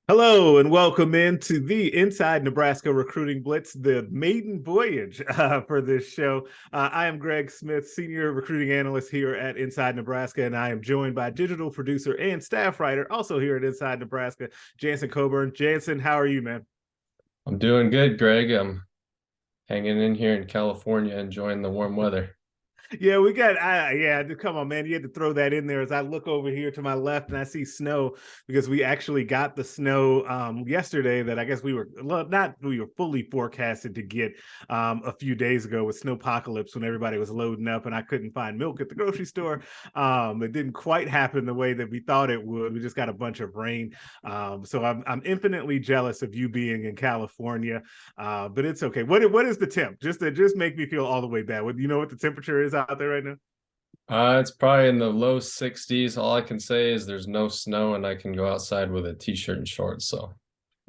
Hello and welcome into the Inside Nebraska Recruiting Blitz, the maiden voyage for this show. I am Greg Smith, Senior Recruiting Analyst here at Inside Nebraska, and I am joined by digital producer and staff writer, also here at Inside Nebraska, Jansen Coburn. Jansen, how are you, man? I'm doing good, Greg. I'm hanging in here in California, enjoying the warm weather. Yeah, we got. Yeah, come on, man. You had to throw that in there as I look over here to my left and I see snow because we actually got the snow yesterday that I guess we were not we were fully forecasted to get a few days ago with snowpocalypse when everybody was loading up and I couldn't find milk at the grocery store. It didn't quite happen the way that we thought it would. We just got a bunch of rain. So I'm infinitely jealous of you being in California, but it's okay. What is the temp? Just make me feel all the way bad. You know what the temperature is out there right now? It's probably in the low 60s. All I can say is there's no snow and I can go outside with a t-shirt and shorts. So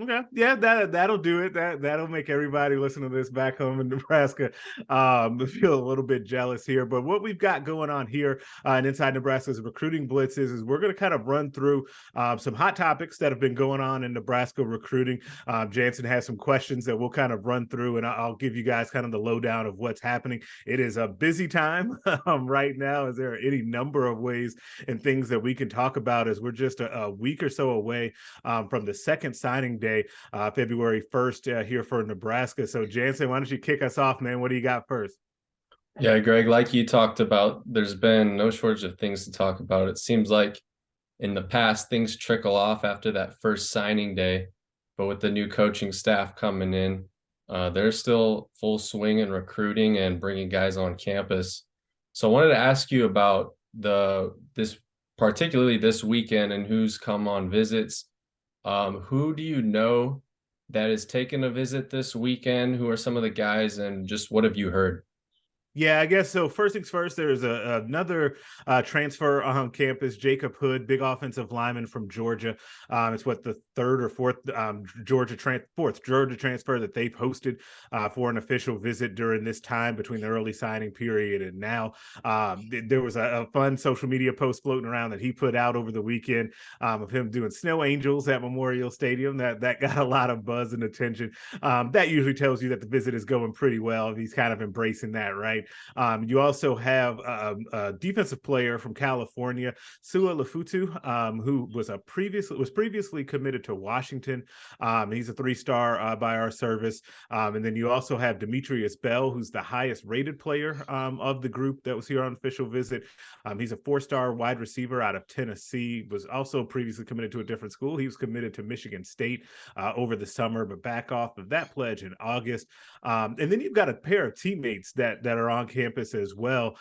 Okay, yeah, that'll do it. That'll make everybody listening to this back home in Nebraska feel a little bit jealous here. But what we've got going on here and Inside Nebraska's recruiting blitzes is we're going to kind of run through some hot topics that have been going on in Nebraska recruiting. Jansen has some questions that we'll kind of run through, and I'll give you guys kind of the lowdown of what's happening. It is a busy time right now. Is there any number of ways and things that we can talk about as we're just a week or so away from the second signing day? February 1st here for Nebraska. So, Jansen, why don't you kick us off, man? What do you got first? yeah, Greg, like you talked about, there's been no shortage of things to talk about. It seems like in the past, things trickle off after that first signing day, but with the new coaching staff coming in, they're still full swing in recruiting and bringing guys on campus. So I wanted to ask you about this particularly this weekend and who's come on visits. Who do you know that is taking a visit this weekend? Who are some of the guys, and just what have you heard? Yeah, I guess so. First things first, there's another transfer on campus, Jacob Hood, big offensive lineman from Georgia. It's what the third or fourth fourth Georgia transfer that they've hosted for an official visit during this time between the early signing period and now. There was a fun social media post floating around that he put out over the weekend of him doing snow angels at Memorial Stadium. That got a lot of buzz and attention. That usually tells you that the visit is going pretty well. He's kind of embracing that, right? You also have a defensive player from California, Sua Lafutu, who was previously committed to Washington. He's a three-star by our service. And then you also have Demetrius Bell, who's the highest rated player of the group that was here on official visit. He's a four-star wide receiver out of Tennessee, was also previously committed to a different school. He was committed to Michigan State over the summer, but back off of that pledge in August. And then you've got a pair of teammates that are on campus as well.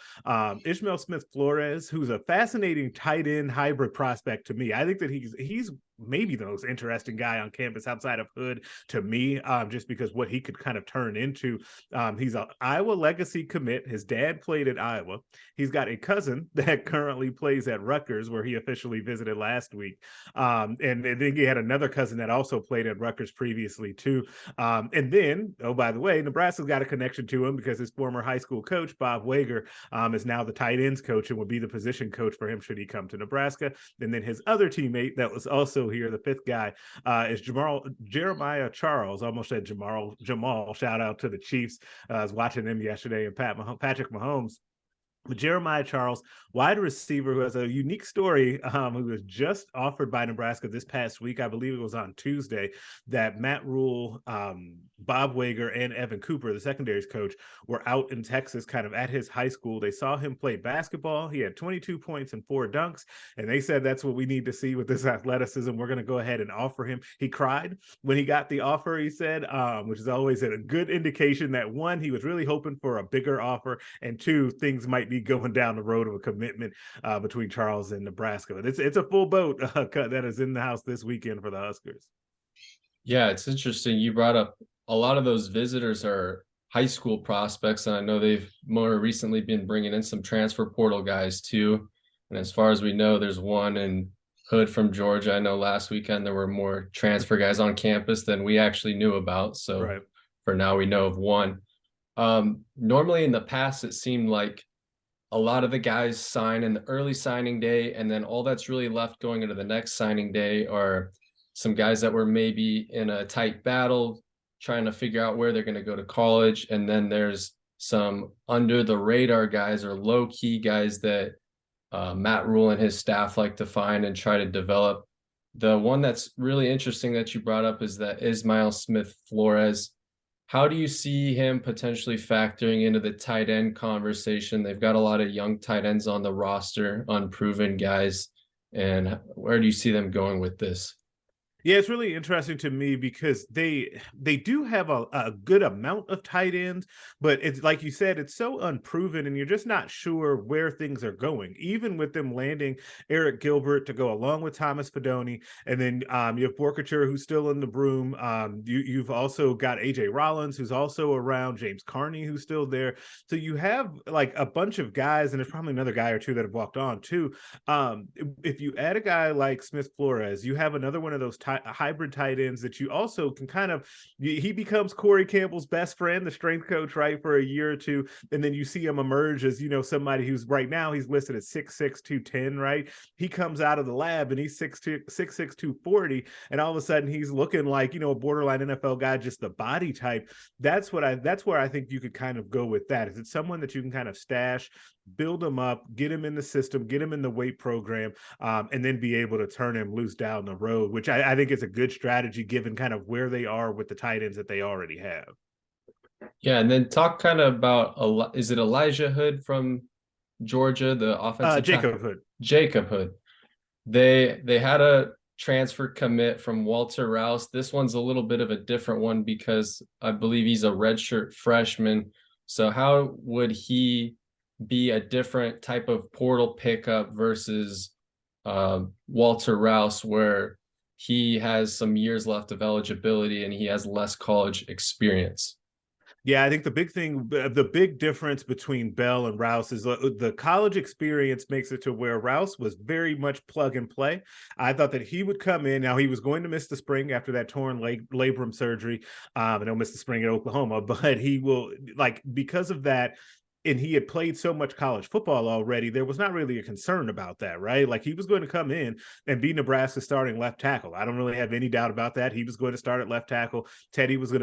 Ishmael Smith Flores, who's a fascinating tight end hybrid prospect to me. I think that he's maybe the most interesting guy on campus outside of Hood to me, just because what he could kind of turn into. He's an Iowa legacy commit. His dad played at Iowa. He's got a cousin that currently plays at Rutgers, where he officially visited last week. And then he had another cousin that also played at Rutgers previously too. And then, oh, by the way, Nebraska's got a connection to him because his former high school coach, Bob Wager, is now the tight ends coach and would be the position coach for him should he come to Nebraska. And then his other teammate that was also here, the fifth guy, is Jeremiah Charles. Almost said Jamal. Shout out to the Chiefs. I was watching them yesterday, and Patrick Mahomes. Jeremiah Charles, wide receiver who has a unique story, who was just offered by Nebraska this past week. I believe it was on Tuesday that Matt Rule, Bob Wager, and Evan Cooper, the secondaries coach, were out in Texas kind of at his high school. They saw him play basketball. He had 22 points and 4 dunks, and they said that's what we need to see with this athleticism. We're going to go ahead and offer him. He cried when he got the offer, he said, which is always a good indication that, one, he was really hoping for a bigger offer, and two, things might be going down the road of a commitment between Charles and Nebraska. But it's a full boat that is in the house this weekend for the Huskers. Yeah, it's interesting. You brought up a lot of those visitors are high school prospects, and I know they've more recently been bringing in some transfer portal guys too. And as far as we know, there's one in Hood from Georgia. I know last weekend there were more transfer guys on campus than we actually knew about. So Right. for now, we know of one. Normally in the past, it seemed like a lot of the guys sign in the early signing day, and then all that's really left going into the next signing day are some guys that were maybe in a tight battle, trying to figure out where they're going to go to college. And then there's some under the radar guys or low key guys that Matt Rule and his staff like to find and try to develop. The one that's really interesting that you brought up is that Ismail Smith Flores. How do you see him potentially factoring into the tight end conversation? They've got a lot of young tight ends on the roster, unproven guys. And where do you see them going with this? Yeah, it's really interesting to me because they do have a good amount of tight ends, but it's like you said, it's so unproven, and you're just not sure where things are going. Even with them landing Eric Gilbert to go along with Thomas Fidone, and then you have Borkature who's still in the broom. You've also got AJ Rollins who's also around, James Carney who's still there. So you have like a bunch of guys, and there's probably another guy or two that have walked on too. If you add a guy like Smith Flores, you have another one of those hybrid tight ends that you also can kind of, he becomes Corey Campbell's best friend, the strength coach, right, for a year or two, and then you see him emerge as, somebody who's right now he's listed at 6'6", 210, right? He comes out of the lab and he's 6'6", 240, and all of a sudden he's looking like, a borderline NFL guy, just the body type. That's where I think you could kind of go with that. Is it someone that you can kind of stash, build him up, get him in the system, get him in the weight program, and then be able to turn him loose down the road, which I think is a good strategy given kind of where they are with the tight ends that they already have. Yeah, and then talk kind of about, is it Elijah Hood from Georgia, the offensive Jacob Hood. Jacob Hood. They had a transfer commit from Walter Rouse. This one's a little bit of a different one because I believe he's a redshirt freshman. So how would he be a different type of portal pickup versus Walter Rouse, where he has some years left of eligibility and he has less college experience? Yeah, I think the big difference between Bell and Rouse is the college experience makes it to where Rouse was very much plug and play. I thought that he would come in. Now, he was going to miss the spring after that torn labrum surgery. And he'll miss the spring at Oklahoma, but he will, because of that, and he had played so much college football already, there was not really a concern about that, right? Like, he was going to come in and be Nebraska's starting left tackle. I don't really have any doubt about that. He was going to start at left tackle. Teddy Proska was going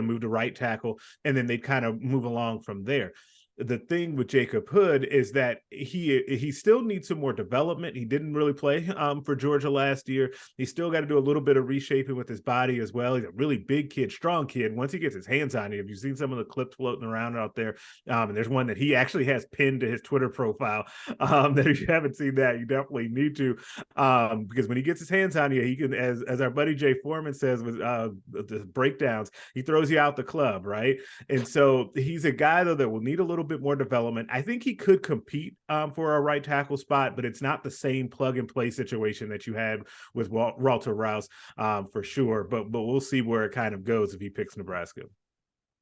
to move to right tackle, and then they'd kind of move along from there. The thing with Jacob Hood is that he still needs some more development. He didn't really play for Georgia last year. He's still got to do a little bit of reshaping with his body as well. He's a really big kid, strong kid. Once he gets his hands on you, have you seen some of the clips floating around out there? And there's one that he actually has pinned to his Twitter profile. That if you haven't seen that, you definitely need to, because when he gets his hands on you, he can, as our buddy Jay Foreman says with the breakdowns, he throws you out the club, right? And so he's a guy though that will need a little bit more development. I think he could compete for a right tackle spot, but it's not the same plug and play situation that you had with Walter Rouse for sure. But we'll see where it kind of goes if he picks Nebraska.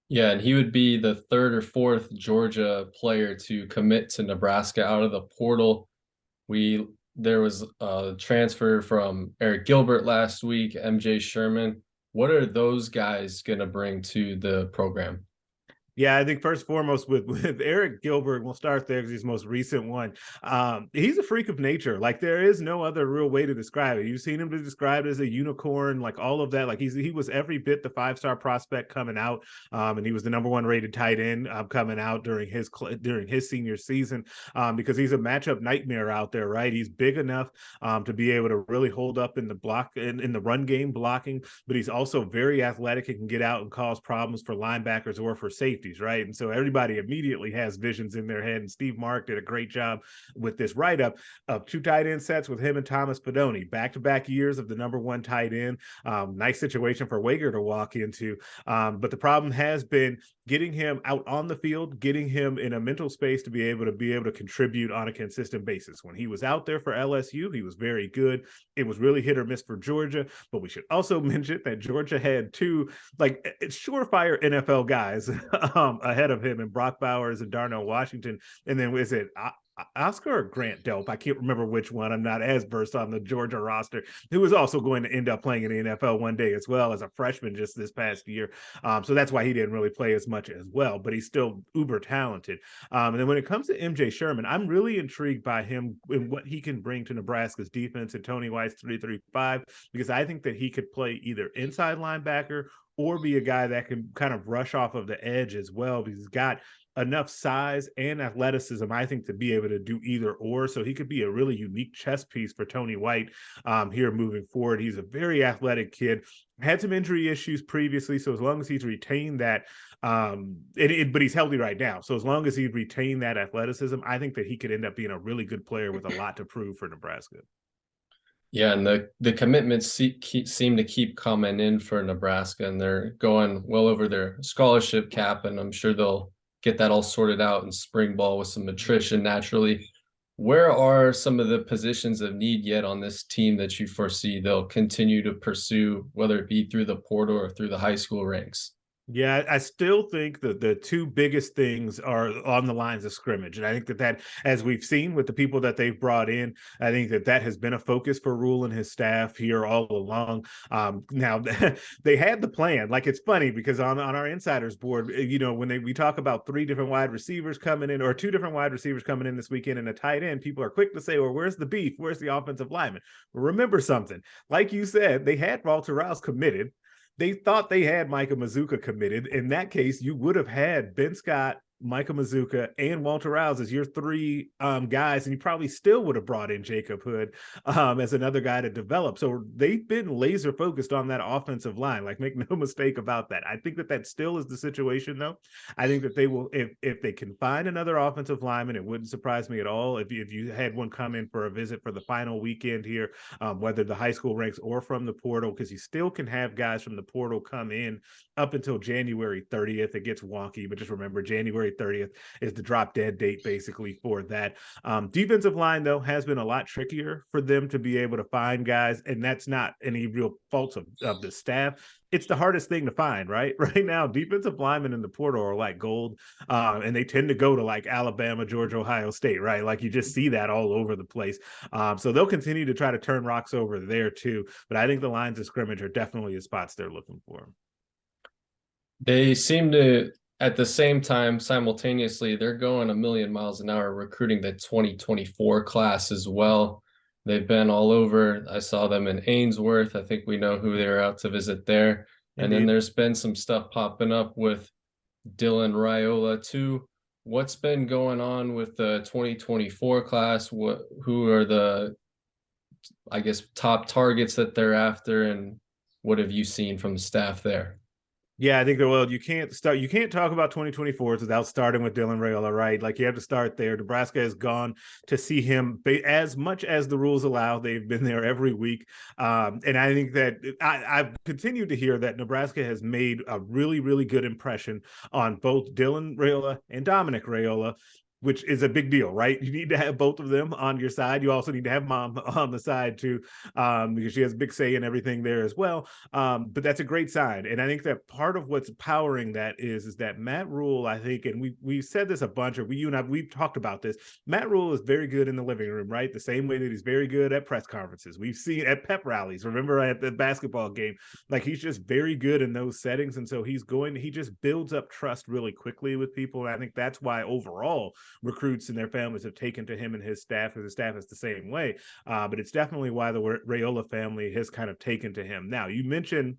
Yeah, and he would be the third or fourth Georgia player to commit to Nebraska out of the portal. There was a transfer from Eric Gilbert last week, MJ Sherman. What are those guys going to bring to the program? Yeah, I think first and foremost with Eric Gilbert, we'll start there because he's the most recent one. He's a freak of nature. Like, there is no other real way to describe it. You've seen him described as a unicorn, like all of that. Like, he was every bit the 5-star prospect coming out, and he was the number 1 rated tight end coming out during his senior season, because he's a matchup nightmare out there, right? He's big enough to be able to really hold up in the block in the run game blocking, but he's also very athletic and can get out and cause problems for linebackers or for safety. Right. And so everybody immediately has visions in their head. And Steve Mark did a great job with this write-up of 2 tight end sets with him and Thomas Fidone, back-to-back years of the number 1 tight end. Nice situation for Wager to walk into. But the problem has been getting him out on the field, getting him in a mental space to be able to contribute on a consistent basis. When he was out there for LSU, he was very good. It was really hit or miss for Georgia. But we should also mention that Georgia had 2 surefire NFL guys ahead of him, and Brock Bowers and Darnell Washington. And then Oscar or Grant Delp. I can't remember which one. I'm not as versed on the Georgia roster, who was also going to end up playing in the NFL one day as well as a freshman just this past year. So that's why he didn't really play as much as well, but he's still uber talented. And then when it comes to MJ Sherman, I'm really intrigued by him and what he can bring to Nebraska's defense and Tony White's 3-3-5, because I think that he could play either inside linebacker or be a guy that can kind of rush off of the edge as well, because he's got enough size and athleticism, I think, to be able to do either or. So he could be a really unique chess piece for Tony White here moving forward. He's a very athletic kid, had some injury issues previously. So as long as he's retained that, but he's healthy right now. So as long as he retained that athleticism, I think that he could end up being a really good player with a lot to prove for Nebraska. Yeah, and the commitments seem to keep coming in for Nebraska, and they're going well over their scholarship cap, and I'm sure they'll get that all sorted out in spring ball with some attrition naturally. Where are some of the positions of need yet on this team that you foresee they'll continue to pursue, whether it be through the portal or through the high school ranks? Yeah, I still think that the two biggest things are on the lines of scrimmage. And I think that, as we've seen with the people that they've brought in, I think that has been a focus for Rule and his staff here all along. Now, they had the plan. Like, it's funny because on our insiders board, when we talk about 3 different wide receivers coming in, or 2 different wide receivers coming in this weekend and a tight end, people are quick to say, well, where's the beef? Where's the offensive lineman? Well, remember something. Like you said, they had Walter Rouse committed. They thought they had Micah Mazuka committed. In that case, you would have had Ben Scott, Micah Mazuka, and Walter Rouse as your 3 guys, and you probably still would have brought in Jacob Hood as another guy to develop. So they've been laser focused on that offensive line. Like, make no mistake about that. I think that still is the situation, though. I think that they will, if they can find another offensive lineman, it wouldn't surprise me at all if you had one come in for a visit for the final weekend here, whether the high school ranks or from the portal, because you still can have guys from the portal come in up until January 30th. It gets wonky, but just remember, January 30th is the drop dead date basically for that. Defensive line, though, has been a lot trickier for them to be able to find guys, and that's not any real faults of the staff. It's the hardest thing to find, right? Right now, defensive linemen in the portal are like gold, and they tend to go to like Alabama, Georgia, Ohio State, right? Like, you just see that all over the place. So they'll continue to try to turn rocks over there too. But I think the lines of scrimmage are definitely the spots they're looking for. They seem to, at the same time, simultaneously, they're going a million miles an hour recruiting the 2024 class as well. They've been all over. I saw them in Ainsworth. I think we know who they're out to visit there. And Indeed. then there's been some stuff popping up with Dylan Raiola too. What's been going on with the 2024 class? Who are the, I guess, top targets that they're after, and what have you seen from the staff there? Yeah, I think that, well, you can't talk about 2024s without starting with Dylan Raiola, right? Like, you have to start there. Nebraska has gone to see him as much as the rules allow. They've been there every week. And I think that I've continued to hear that Nebraska has made a really, really good impression on both Dylan Raiola and Dominic Raiola, which is a big deal, right? You need to have both of them on your side. You also need to have Mom on the side too, because she has a big say in everything there as well. But that's a great sign. And I think that part of what's powering that is that Matt Rule, I think, and we said this a bunch, or you and I, we've talked about this. Matt Rule is very good in the living room, right? The same way that he's very good at press conferences. We've seen at pep rallies, remember at the basketball game, like, he's just very good in those settings. And so he just builds up trust really quickly with people. And I think that's why overall recruits and their families have taken to him and his staff, because his staff is the same way. But it's definitely why the Raiola family has kind of taken to him. Now, you mentioned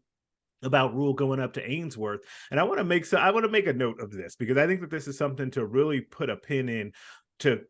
about Rule going up to Ainsworth, and I want to make a note of this, because I think that this is something to really put a pin in, to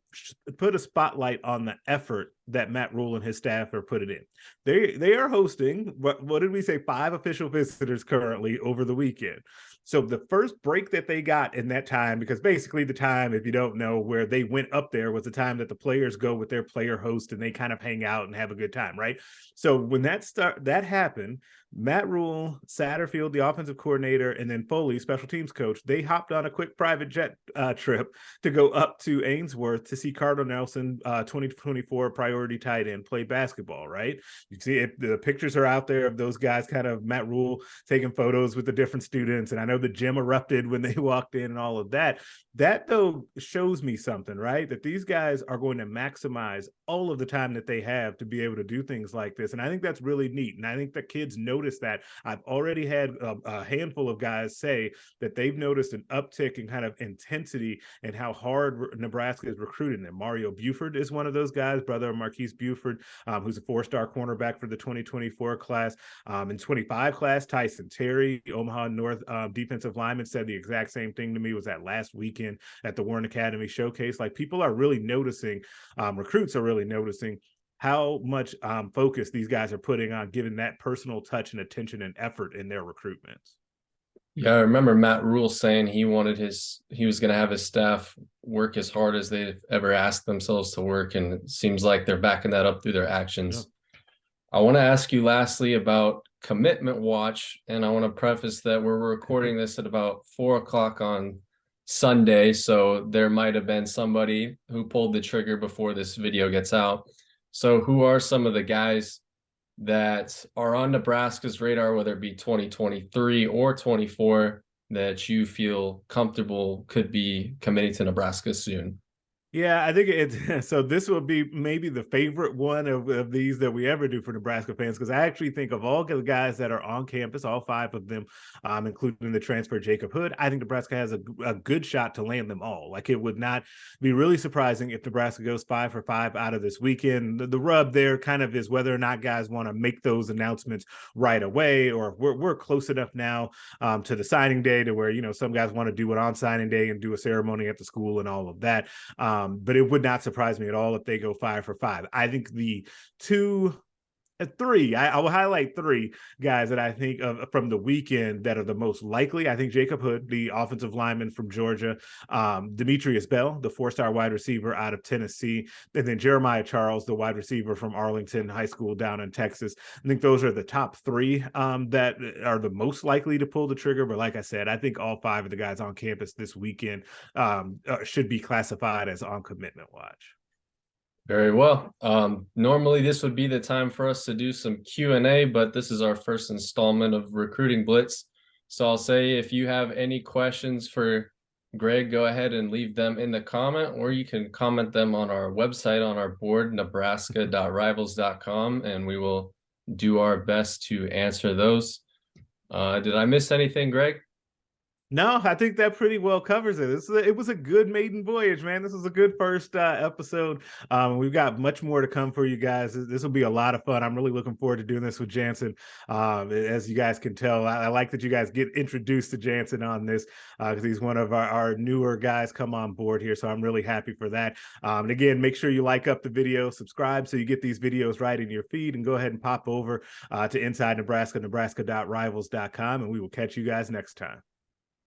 put a spotlight on the effort that Matt Rule and his staff are putting in. They are hosting, what did we say, 5 official visitors currently over the weekend. So the first break that they got in that time, because basically the time, if you don't know, where they went up there was the time that the players go with their player host and they kind of hang out and have a good time, right? So when that happened, Matt Rule, Satterfield, the offensive coordinator, and then Foley, special teams coach, they hopped on a quick private jet trip to go up to Ainsworth to see Cardinal Nelson, 2024 priority tight end, play basketball, right? You see the pictures are out there of those guys, kind of Matt Rule taking photos with the different students. And I know the gym erupted when they walked in and all of that. That, though, shows me something, right? That these guys are going to maximize all of the time that they have to be able to do things like this. And I think that's really neat. And I think the kids notice that. I've already had a handful of guys say that they've noticed an uptick in kind of intensity and how hard Nebraska is recruiting them. Mario Buford is one of those guys, brother of Marquise Buford, who's a 4-star cornerback for the 2024 class. In 25 class, Tyson Terry, Omaha North defensive lineman, said the exact same thing to me. Was that last weekend at the Warren Academy Showcase. Like, people are really noticing, recruits are really noticing how much focus these guys are putting on giving that personal touch and attention and effort in their recruitments. Yeah, I remember Matt Rule saying he was going to have his staff work as hard as they've ever asked themselves to work. And it seems like they're backing that up through their actions. Yeah. I want to ask you lastly about Commitment Watch. And I want to preface that we're recording this at about 4:00 on Sunday. So there might have been somebody who pulled the trigger before this video gets out. So who are some of the guys that are on Nebraska's radar, whether it be 2023 or 24, that you feel comfortable could be committing to Nebraska soon? Yeah, I think it's so this will be maybe the favorite one of these that we ever do for Nebraska fans, because I actually think of all the guys that are on campus, all 5 of them, including the transfer Jacob Hood, I think Nebraska has a good shot to land them all. Like, it would not be really surprising if Nebraska goes 5 for 5 out of this weekend. The rub there kind of is whether or not guys want to make those announcements right away, or we're close enough now to the signing day to where, some guys want to do it on signing day and do a ceremony at the school and all of that. But it would not surprise me at all if they go 5 for 5. I think the 3, I will highlight 3 guys that I think of from the weekend that are the most likely. I think Jacob Hood, the offensive lineman from Georgia, Demetrius Bell, the 4-star wide receiver out of Tennessee, and then Jeremiah Charles, the wide receiver from Arlington High School down in Texas. I think those are the top 3 that are the most likely to pull the trigger. But like I said, I think all 5 of the guys on campus this weekend should be classified as on commitment watch. Very well. Normally this would be the time for us to do some Q&A, but this is our first installment of Recruiting Blitz. So I'll say, if you have any questions for Greg, go ahead and leave them in the comment, or you can comment them on our website, on our board, nebraska.rivals.com, and we will do our best to answer those. Did I miss anything, Greg? No, I think that pretty well covers it. It was a good maiden voyage, man. This was a good first episode. We've got much more to come for you guys. This will be a lot of fun. I'm really looking forward to doing this with Jansen. As you guys can tell, I like that you guys get introduced to Jansen on this, because he's one of our newer guys come on board here. So I'm really happy for that. And again, make sure you like up the video, subscribe so you get these videos right in your feed, and go ahead and pop over to Inside Nebraska, nebraska.rivals.com, and we will catch you guys next time.